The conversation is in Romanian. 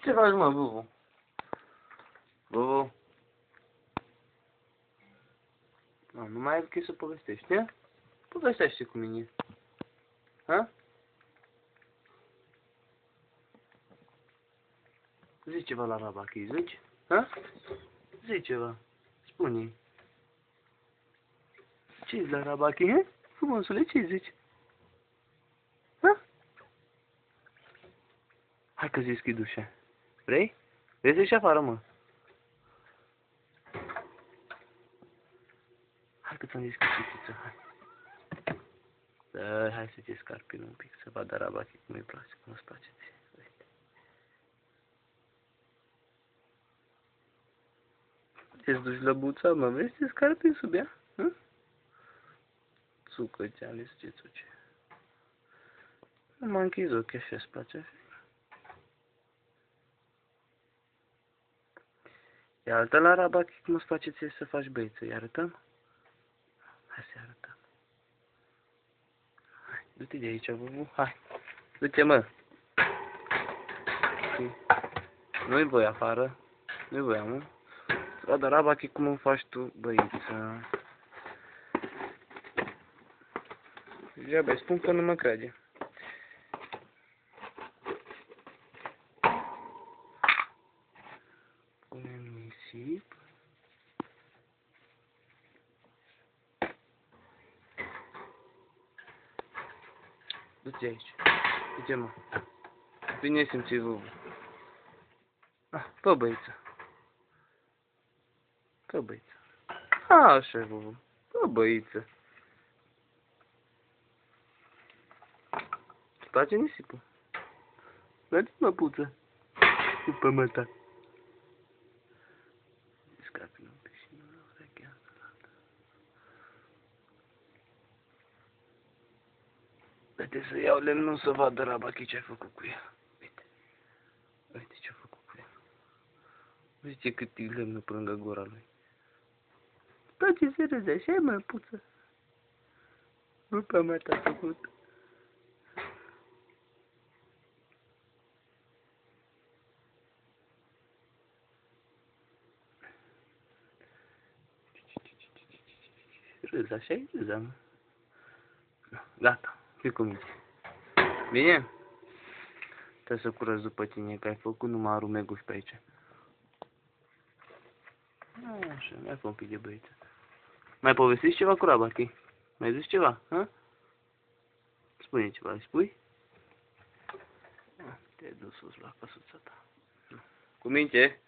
Ce faci, mă, Bubu? Bubu? Nu mai ai chef să povestești, ne? Povestește cu mine. Ha? Zici ceva la Rabachi, zici? Ha? Zici ceva. Spune-i. Ce-i la Rabachi, he? Frumosule, ce zici? Ha? Hai că deschid ușa. Vrei? Vrei să ieși afară, mă? Hai că ți-am deschis ușița, hai. Hai să-ți scarpin un pic, să vadă Rabachi cum îi place, cum îți place ție. Uite. Ce-ți duci lăbuța, mă? Vrei să-ți scarpin sub ea? Hă? Țucă, ți-am ales ce țuce. Nu m-a închis ochii, așa-ți place, așa. E altă la Rabachi cum îți place ție să faci băiță, îi arătăm? Hai să-i arătăm. Hai, du-te de aici, Bubu, hai. Du-te, mă. Nu-i voi afară, nu-i voi, mă. Să vadă Rabachi cum îmi faci tu băiță. Degeaba îi spun că nu mă crede. Punem nisip. Du-te aici. Du-te, mă. Bine simți, Bubu. Pă băiță. Pă băiță. Așa, Bubu. Pă băiță. Îți place nisipul? Dă-te, mă, puță. După măta. Scapi un pic și nu urechează la altă. Dă-te să iau lemnul să vadă Rabachi ce-ai făcut cu ea. Uite. Uite ce-a făcut cu ea. Uite cât e lemnul pe lângă gura lui. Place să râzi așa, mă, puță. După măta a făcut. Râzi, așa-i râza, mă. Gata, fii cu mine. Bine? Trebuie să curăț după tine, că ai făcut numai arumeguși pe aici. Așa, mai fă un pic de băiță. Mai povestiți ceva cu Rabachi? Mai zici ceva, ha? Spune ceva, îi spui? Te-ai dus sus la căsuța ta. Cu minte?